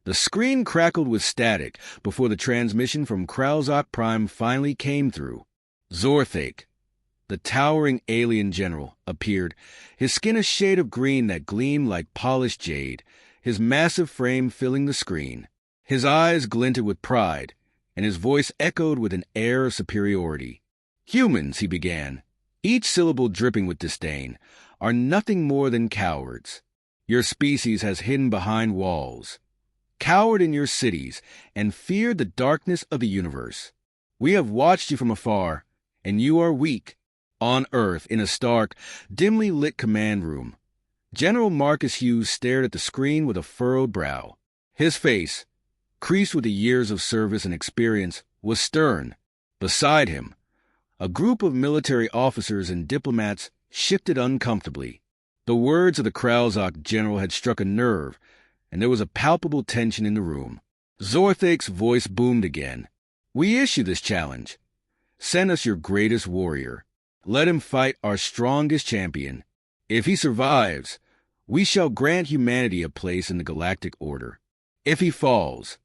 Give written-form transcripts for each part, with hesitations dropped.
The screen crackled with static before the transmission from Kralzok Prime finally came through. Zorthake, the towering alien general, appeared, his skin a shade of green that gleamed like polished jade, his massive frame filling the screen. His eyes glinted with pride, and his voice echoed with an air of superiority. "Humans," he began, each syllable dripping with disdain, "are nothing more than cowards. Your species has hidden behind walls, cowered in your cities, and feared the darkness of the universe. We have watched you from afar, and you are weak." On Earth, in a stark, dimly lit command room, General Marcus Hughes stared at the screen with a furrowed brow. His face, creased with the years of service and experience, was stern. Beside him, a group of military officers and diplomats shifted uncomfortably. The words of the Kralzok general had struck a nerve, and there was a palpable tension in the room. Zorthake's voice boomed again. "We issue this challenge. Send us your greatest warrior. Let him fight our strongest champion. If he survives, we shall grant humanity a place in the galactic order. If he falls,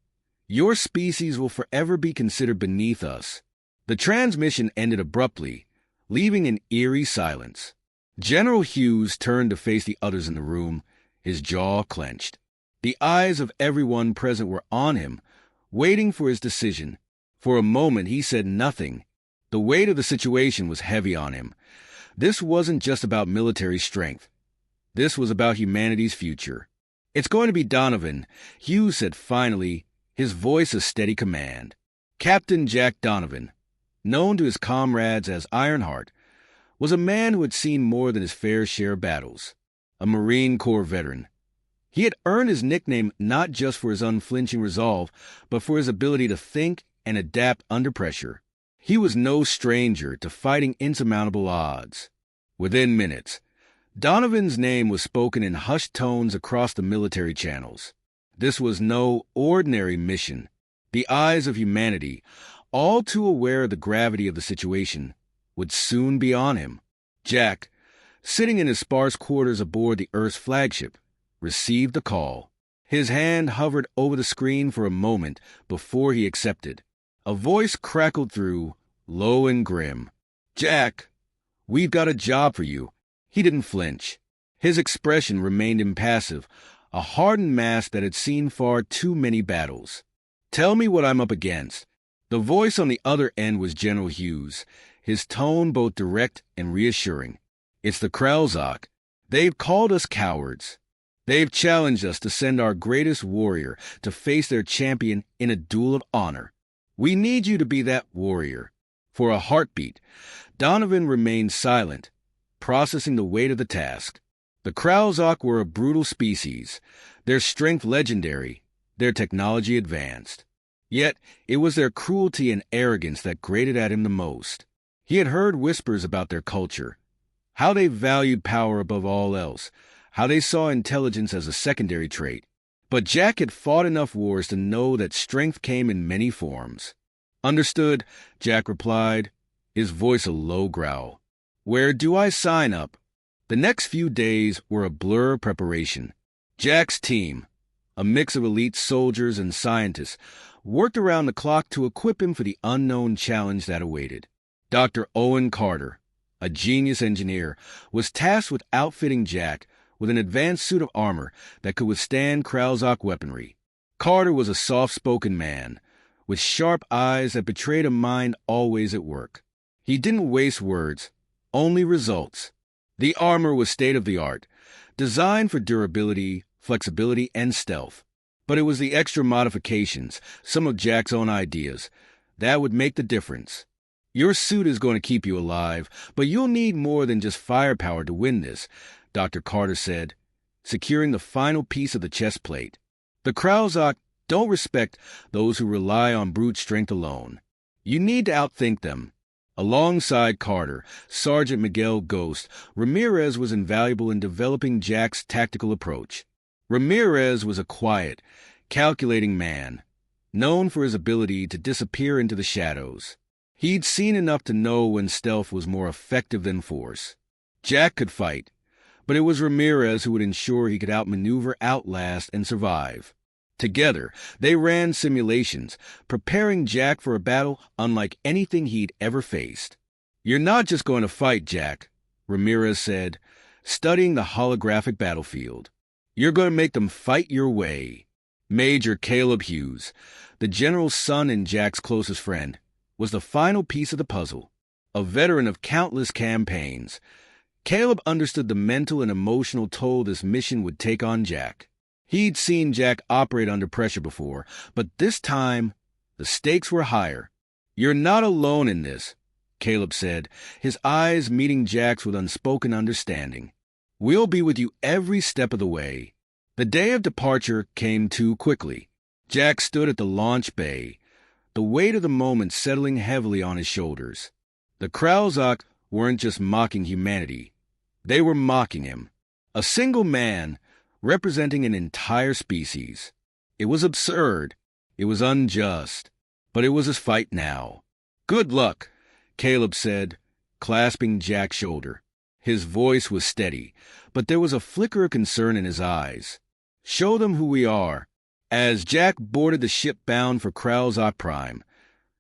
your species will forever be considered beneath us." The transmission ended abruptly, leaving an eerie silence. General Hughes turned to face the others in the room, his jaw clenched. The eyes of everyone present were on him, waiting for his decision. For a moment he said nothing. The weight of the situation was heavy on him. This wasn't just about military strength. This was about humanity's future. "It's going to be Donovan," Hughes said finally, his voice a steady command. Captain Jack Donovan, known to his comrades as Ironheart, was a man who had seen more than his fair share of battles. A Marine Corps veteran. He had earned his nickname not just for his unflinching resolve, but for his ability to think and adapt under pressure. He was no stranger to fighting insurmountable odds. Within minutes, Donovan's name was spoken in hushed tones across the military channels. This was no ordinary mission. The eyes of humanity, all too aware of the gravity of the situation, would soon be on him. Jack, sitting in his sparse quarters aboard the Earth's flagship, received the call. His hand hovered over the screen for a moment before he accepted. A voice crackled through, low and grim. "Jack, we've got a job for you." He didn't flinch. His expression remained impassive, a hardened mask that had seen far too many battles. "Tell me what I'm up against." The voice on the other end was General Hughes, his tone both direct and reassuring. "It's the Kralzok. They've called us cowards. They've challenged us to send our greatest warrior to face their champion in a duel of honor. We need you to be that warrior." For a heartbeat, Donovan remained silent, processing the weight of the task. The Kralzok were a brutal species, their strength legendary, their technology advanced. Yet it was their cruelty and arrogance that grated at him the most. He had heard whispers about their culture, how they valued power above all else, how they saw intelligence as a secondary trait. But Jack had fought enough wars to know that strength came in many forms. "Understood," Jack replied, his voice a low growl. "Where do I sign up?" The next few days were a blur of preparation. Jack's team, a mix of elite soldiers and scientists, worked around the clock to equip him for the unknown challenge that awaited. Dr. Owen Carter, a genius engineer, was tasked with outfitting Jack with an advanced suit of armor that could withstand Kralzok weaponry. Carter was a soft-spoken man, with sharp eyes that betrayed a mind always at work. He didn't waste words, only results. The armor was state-of-the-art, designed for durability, flexibility, and stealth. But it was the extra modifications, some of Jack's own ideas, that would make the difference. "Your suit is going to keep you alive, but you'll need more than just firepower to win this," Dr. Carter said, securing the final piece of the chest plate. "The Kralzok don't respect those who rely on brute strength alone. You need to outthink them." Alongside Carter, Sergeant Miguel Ghost, Ramirez was invaluable in developing Jack's tactical approach. Ramirez was a quiet, calculating man, known for his ability to disappear into the shadows. He'd seen enough to know when stealth was more effective than force. Jack could fight, but it was Ramirez who would ensure he could outmaneuver, outlast, and survive. Together, they ran simulations, preparing Jack for a battle unlike anything he'd ever faced. "You're not just going to fight, Jack," Ramirez said, studying the holographic battlefield. "You're going to make them fight your way." Major Caleb Hughes, the general's son and Jack's closest friend, was the final piece of the puzzle. A veteran of countless campaigns, Caleb understood the mental and emotional toll this mission would take on Jack. He'd seen Jack operate under pressure before, but this time, the stakes were higher. "You're not alone in this," Caleb said, his eyes meeting Jack's with unspoken understanding. "We'll be with you every step of the way." The day of departure came too quickly. Jack stood at the launch bay, the weight of the moment settling heavily on his shoulders. The Kralzok weren't just mocking humanity. They were mocking him. A single man representing an entire species. It was absurd. It was unjust. But it was his fight now. "Good luck," Caleb said, clasping Jack's shoulder. His voice was steady, but there was a flicker of concern in his eyes. "Show them who we are." As Jack boarded the ship bound for Kralzok Prime,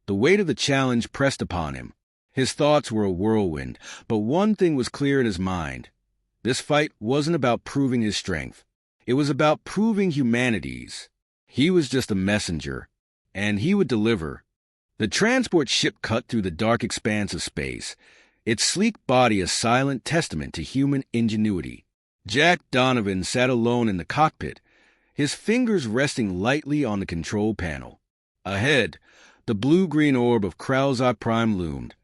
the weight of the challenge pressed upon him. His thoughts were a whirlwind, but one thing was clear in his mind. This fight wasn't about proving his strength. It was about proving humanity's. He was just a messenger, and he would deliver. The transport ship cut through the dark expanse of space, its sleek body a silent testament to human ingenuity. Jack Donovan sat alone in the cockpit, his fingers resting lightly on the control panel. Ahead, the blue-green orb of Kralzok Prime loomed,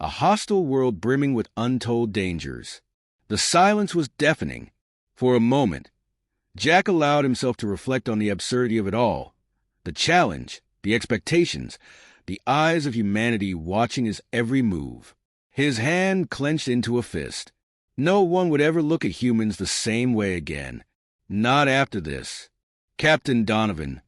a hostile world brimming with untold dangers. The silence was deafening. For a moment, Jack allowed himself to reflect on the absurdity of it all, the challenge, the expectations, the eyes of humanity watching his every move. His hand clenched into a fist. No one would ever look at humans the same way again. Not after this. "Captain Donovan,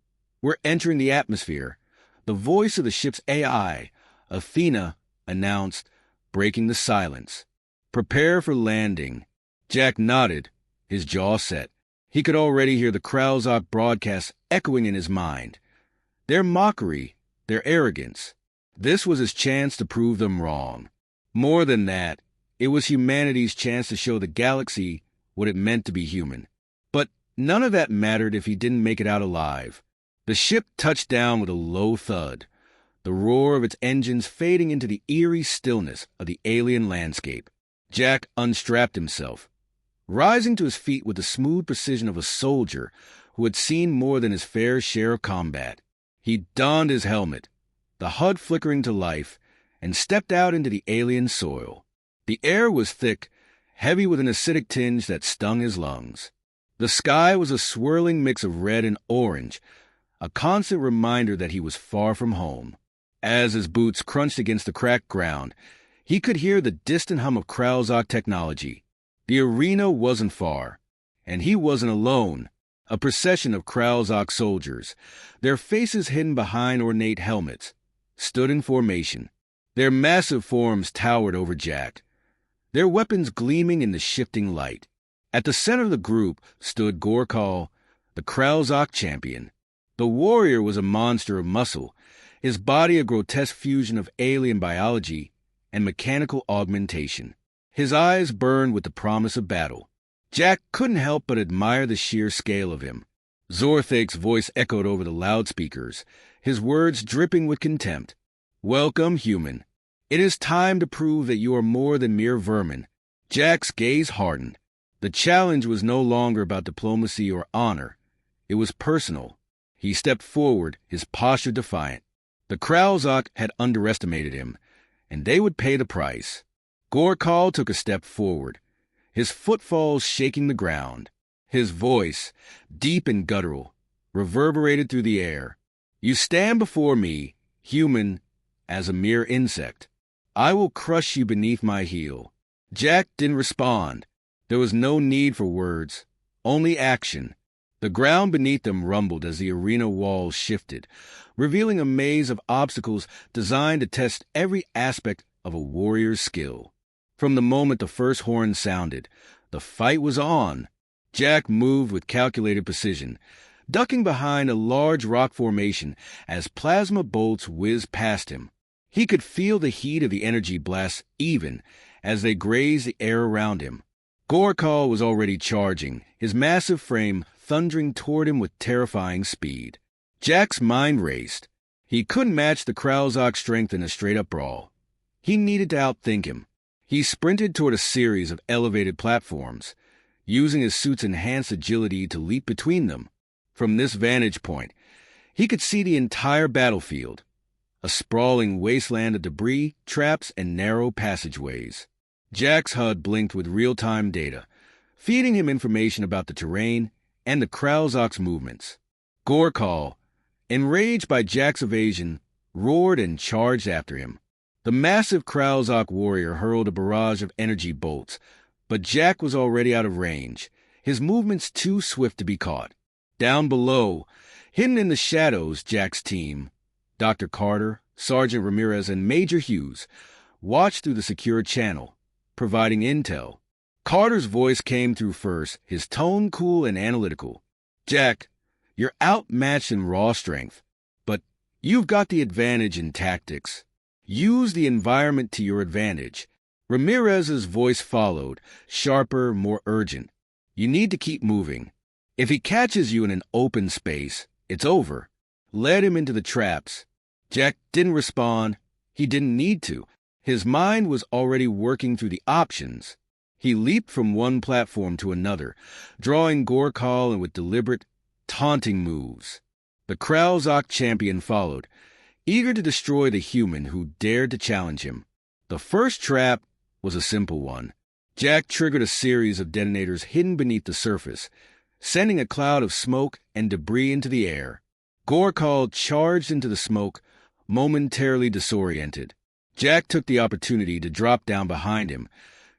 we're entering the atmosphere." The voice of the ship's AI, Athena, announced, breaking the silence. "Prepare for landing." Jack nodded, his jaw set. He could already hear the Kralzok broadcast echoing in his mind. Their mockery, their arrogance. This was his chance to prove them wrong. More than that, it was humanity's chance to show the galaxy what it meant to be human. But none of that mattered if he didn't make it out alive. The ship touched down with a low thud, the roar of its engines fading into the eerie stillness of the alien landscape. Jack unstrapped himself, rising to his feet with the smooth precision of a soldier who had seen more than his fair share of combat. He donned his helmet, the HUD flickering to life, and stepped out into the alien soil. The air was thick, heavy with an acidic tinge that stung his lungs. The sky was a swirling mix of red and orange, a constant reminder that he was far from home. As his boots crunched against the cracked ground, he could hear the distant hum of Kralzok technology. The arena wasn't far, and he wasn't alone. A procession of Kralzok soldiers, their faces hidden behind ornate helmets, stood in formation. Their massive forms towered over Jack, their weapons gleaming in the shifting light. At the center of the group stood Gorkal, the Kralzok champion. The warrior was a monster of muscle, his body a grotesque fusion of alien biology and mechanical augmentation. His eyes burned with the promise of battle. Jack couldn't help but admire the sheer scale of him. Zorthek's voice echoed over the loudspeakers, his words dripping with contempt. "Welcome, human. It is time to prove that you are more than mere vermin." Jack's gaze hardened. The challenge was no longer about diplomacy or honor. It was personal. He stepped forward, his posture defiant. The Kralzok had underestimated him, and they would pay the price. Gorkal took a step forward, his footfalls shaking the ground. His voice, deep and guttural, reverberated through the air. "You stand before me, human, as a mere insect. I will crush you beneath my heel." Jack didn't respond. There was no need for words, only action. The ground beneath them rumbled as the arena walls shifted, revealing a maze of obstacles designed to test every aspect of a warrior's skill. From the moment the first horn sounded, the fight was on. Jack moved with calculated precision, ducking behind a large rock formation as plasma bolts whizzed past him. He could feel the heat of the energy blasts even as they grazed the air around him. Gorkal was already charging, his massive frame thundering toward him with terrifying speed. Jack's mind raced. He couldn't match the Kralzok's strength in a straight-up brawl. He needed to outthink him. He sprinted toward a series of elevated platforms, using his suit's enhanced agility to leap between them. From this vantage point, he could see the entire battlefield, a sprawling wasteland of debris, traps, and narrow passageways. Jack's HUD blinked with real-time data, feeding him information about the terrain and the Kralzok's movements. Gorkal, enraged by Jack's evasion, roared and charged after him. The massive Kralzok warrior hurled a barrage of energy bolts, but Jack was already out of range, his movements too swift to be caught. Down below, hidden in the shadows, Jack's team, Dr. Carter, Sergeant Ramirez, and Major Hughes, watched through the secure channel, providing intel. Carter's voice came through first, his tone cool and analytical. "Jack, you're outmatched in raw strength, but you've got the advantage in tactics. Use the environment to your advantage." Ramirez's voice followed, sharper, more urgent. "You need to keep moving. If he catches you in an open space, it's over. Let him into the traps." Jack didn't respond. He didn't need to. His mind was already working through the options. He leaped from one platform to another, drawing Gorkal in with deliberate, taunting moves. The Kralzok champion followed, eager to destroy the human who dared to challenge him. The first trap was a simple one. Jack triggered a series of detonators hidden beneath the surface, sending a cloud of smoke and debris into the air. Gorkal charged into the smoke, momentarily disoriented. Jack took the opportunity to drop down behind him,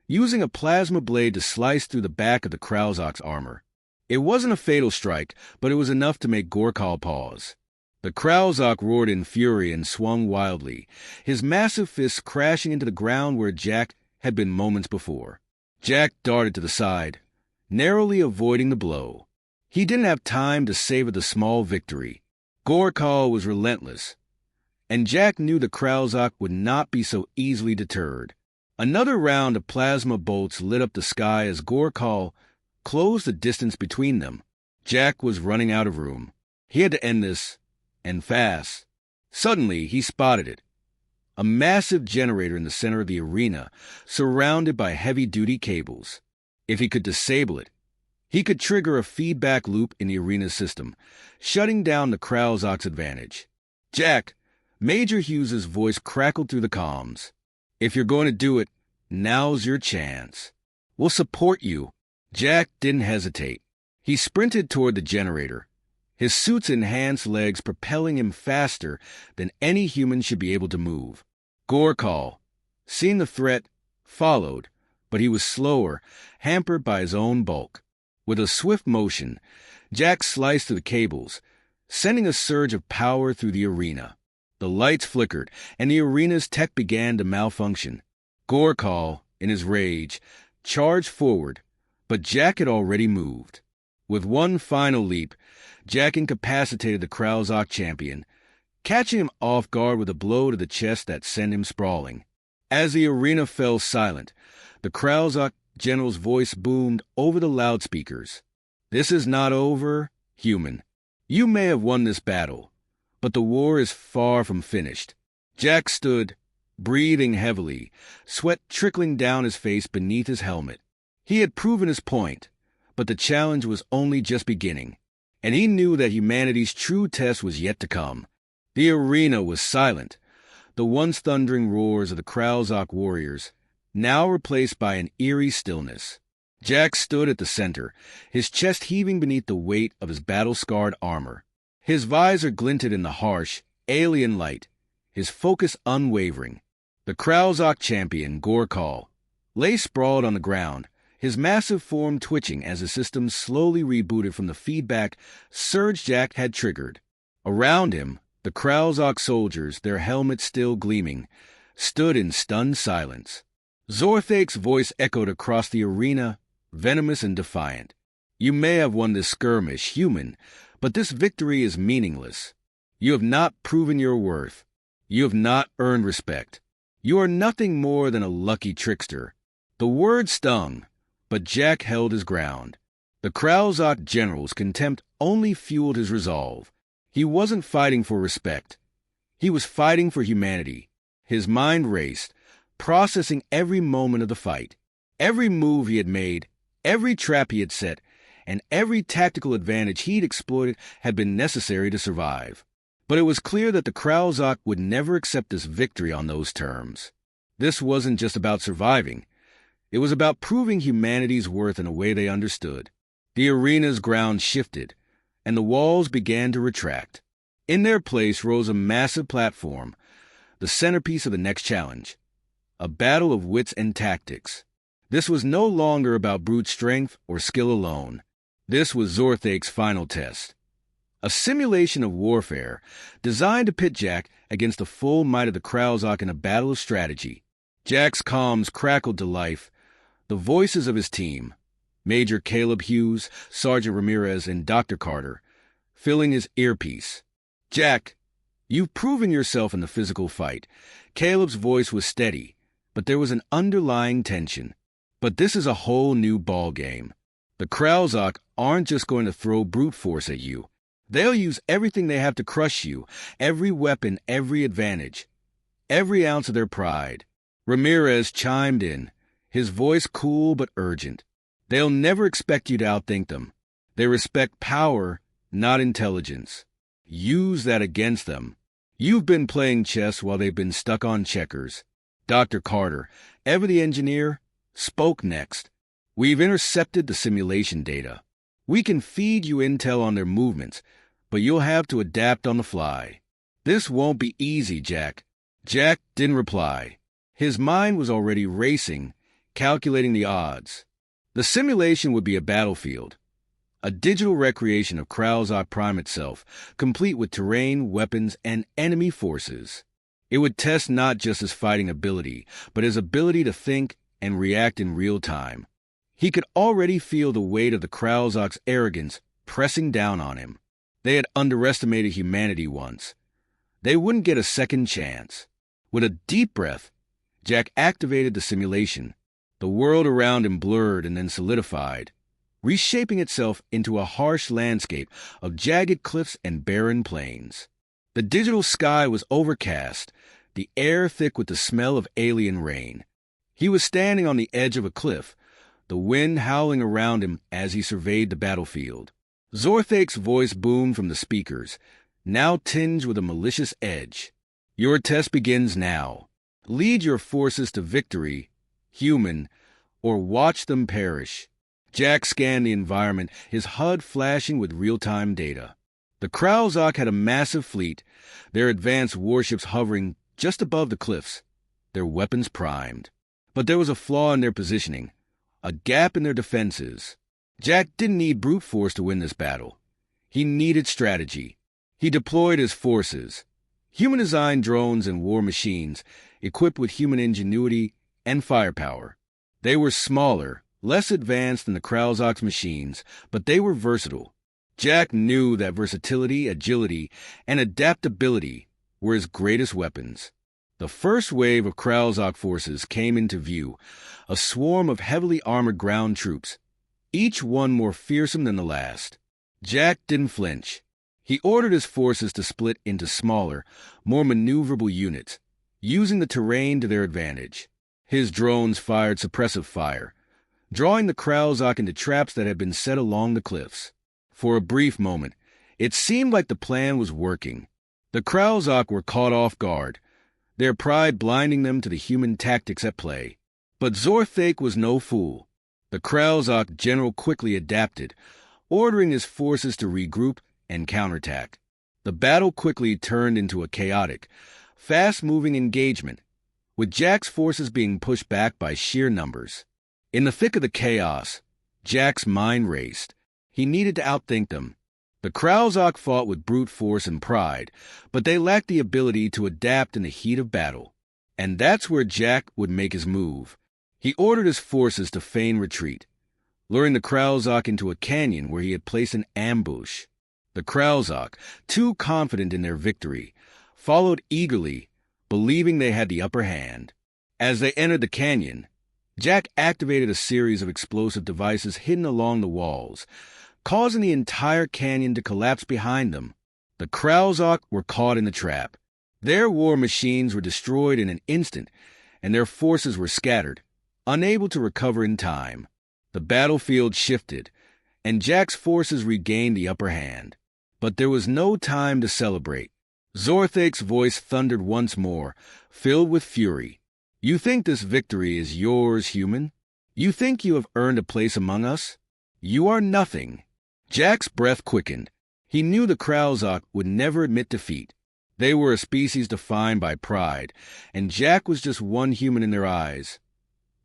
using a plasma blade to slice through the back of the Kralzok's armor. It wasn't a fatal strike, but it was enough to make Gorkal pause. The Kralzok roared in fury and swung wildly, his massive fists crashing into the ground where Jack had been moments before. Jack darted to the side, narrowly avoiding the blow. He didn't have time to savor the small victory. Gorkal was relentless, and Jack knew the Kralzok would not be so easily deterred. Another round of plasma bolts lit up the sky as Gorkal closed the distance between them. Jack was running out of room. He had to end this, and fast. Suddenly, he spotted it. A massive generator in the center of the arena, surrounded by heavy-duty cables. If he could disable it, he could trigger a feedback loop in the arena's system, shutting down the Kralzok's advantage. "Jack," Major Hughes's voice crackled through the comms. "If you're going to do it, now's your chance. We'll support you." Jack didn't hesitate. He sprinted toward the generator, his suit's enhanced legs propelling him faster than any human should be able to move. Gorkal, seeing the threat, followed, but he was slower, hampered by his own bulk. With a swift motion, Jack sliced through the cables, sending a surge of power through the arena. The lights flickered, and the arena's tech began to malfunction. Gorkal, in his rage, charged forward, but Jack had already moved. With one final leap, Jack incapacitated the Kralzok champion, catching him off guard with a blow to the chest that sent him sprawling. As the arena fell silent, the Kralzok general's voice boomed over the loudspeakers. "This is not over, human. You may have won this battle, but the war is far from finished." Jack stood, breathing heavily, sweat trickling down his face beneath his helmet. He had proven his point, but the challenge was only just beginning, and he knew that humanity's true test was yet to come. The arena was silent, the once thundering roars of the Kralzok warriors now replaced by an eerie stillness. Jack stood at the center, his chest heaving beneath the weight of his battle-scarred armor. His visor glinted in the harsh, alien light, his focus unwavering. The Kralzok champion, Gorkal, lay sprawled on the ground, his massive form twitching as the system slowly rebooted from the feedback surge Jack had triggered. Around him, the Kralzok soldiers, their helmets still gleaming, stood in stunned silence. Zorthake's voice echoed across the arena, venomous and defiant. "You may have won this skirmish, human, But this victory is meaningless. You have not proven your worth. You have not earned respect. You are nothing more than a lucky trickster. The word stung, but Jack held his ground. The Kralzok general's contempt only fueled his resolve. He wasn't fighting for respect. He was fighting for humanity. His mind raced, processing every moment of the fight. Every move he had made, every trap he had set, and every tactical advantage he'd exploited had been necessary to survive. But it was clear that the Kralzok would never accept this victory on those terms. This wasn't just about surviving. It was about proving humanity's worth in a way they understood. The arena's ground shifted, and the walls began to retract. In their place rose a massive platform, the centerpiece of the next challenge, a battle of wits and tactics. This was no longer about brute strength or skill alone. This was Zorthake's final test. A simulation of warfare designed to pit Jack against the full might of the Kralzok in a battle of strategy. Jack's comms crackled to life. The voices of his team, Major Caleb Hughes, Sergeant Ramirez, and Dr. Carter, filling his earpiece. Jack, you've proven yourself in the physical fight. Caleb's voice was steady, but there was an underlying tension. But this is a whole new ballgame. The Kralzok aren't just going to throw brute force at you. They'll use everything they have to crush you, every weapon, every advantage, every ounce of their pride. Ramirez chimed in, his voice cool but urgent. They'll never expect you to outthink them. They respect power, not intelligence. Use that against them. You've been playing chess while they've been stuck on checkers. Dr. Carter, ever the engineer, spoke next. We've intercepted the simulation data. We can feed you intel on their movements, but you'll have to adapt on the fly. This won't be easy, Jack. Jack didn't reply. His mind was already racing, calculating the odds. The simulation would be a battlefield, a digital recreation of Kralzok Prime itself, complete with terrain, weapons, and enemy forces. It would test not just his fighting ability, but his ability to think and react in real time. He could already feel the weight of the Kralzok's arrogance pressing down on him. They had underestimated humanity once. They wouldn't get a second chance. With a deep breath, Jack activated the simulation. The world around him blurred and then solidified, reshaping itself into a harsh landscape of jagged cliffs and barren plains. The digital sky was overcast, the air thick with the smell of alien rain. He was standing on the edge of a cliff, the wind howling around him as he surveyed the battlefield. Zorthake's voice boomed from the speakers, now tinged with a malicious edge. Your test begins now. Lead your forces to victory, human, or watch them perish. Jack scanned the environment, his HUD flashing with real-time data. The Kralzok had a massive fleet, their advanced warships hovering just above the cliffs, their weapons primed. But there was a flaw in their positioning, a gap in their defenses. Jack didn't need brute force to win this battle. He needed strategy. He deployed his forces, human-designed drones and war machines, equipped with human ingenuity and firepower. They were smaller, less advanced than the Kralzok's machines, but they were versatile. Jack knew that versatility, agility, and adaptability were his greatest weapons. The first wave of Kralzok forces came into view, a swarm of heavily armored ground troops, each one more fearsome than the last. Jack didn't flinch. He ordered his forces to split into smaller, more maneuverable units, using the terrain to their advantage. His drones fired suppressive fire, drawing the Kralzok into traps that had been set along the cliffs. For a brief moment, it seemed like the plan was working. The Kralzok were caught off guard, their pride blinding them to the human tactics at play. But Zorthake was no fool. The Kralzok general quickly adapted, ordering his forces to regroup and counterattack. The battle quickly turned into a chaotic, fast-moving engagement, with Jack's forces being pushed back by sheer numbers. In the thick of the chaos, Jack's mind raced. He needed to outthink them. The Kralzok fought with brute force and pride, but they lacked the ability to adapt in the heat of battle. And that's where Jack would make his move. He ordered his forces to feign retreat, luring the Kralzok into a canyon where he had placed an ambush. The Kralzok, too confident in their victory, followed eagerly, believing they had the upper hand. As they entered the canyon, Jack activated a series of explosive devices hidden along the walls, causing the entire canyon to collapse behind them. The Kralzok were caught in the trap. Their war machines were destroyed in an instant, and their forces were scattered, unable to recover in time. The battlefield shifted, and Jack's forces regained the upper hand. But there was no time to celebrate. Zorthek's voice thundered once more, filled with fury. You think this victory is yours, human? You think you have earned a place among us? You are nothing. Jack's breath quickened. He knew the Kralzok would never admit defeat. They were a species defined by pride, and Jack was just one human in their eyes,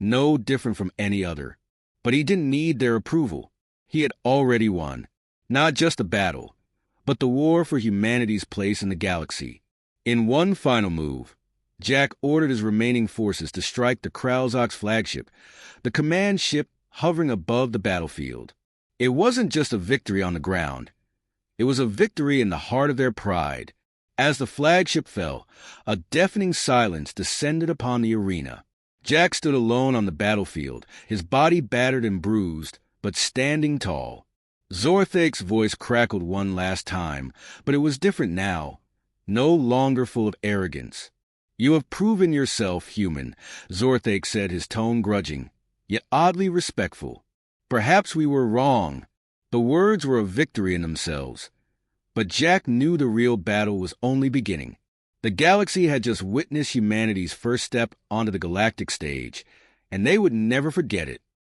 no different from any other. But he didn't need their approval. He had already won, not just the battle, but the war for humanity's place in the galaxy. In one final move, Jack ordered his remaining forces to strike the Kralzok's flagship, the command ship hovering above the battlefield. It wasn't just a victory on the ground. It was a victory in the heart of their pride. As the flagship fell, a deafening silence descended upon the arena. Jack stood alone on the battlefield, his body battered and bruised, but standing tall. Zorthek's voice crackled one last time, but it was different now, no longer full of arrogance. You have proven yourself human, Zorthek said, his tone grudging, yet oddly respectful. Perhaps we were wrong. The words were a victory in themselves. But Jack knew the real battle was only beginning. The galaxy had just witnessed humanity's first step onto the galactic stage, and they would never forget it.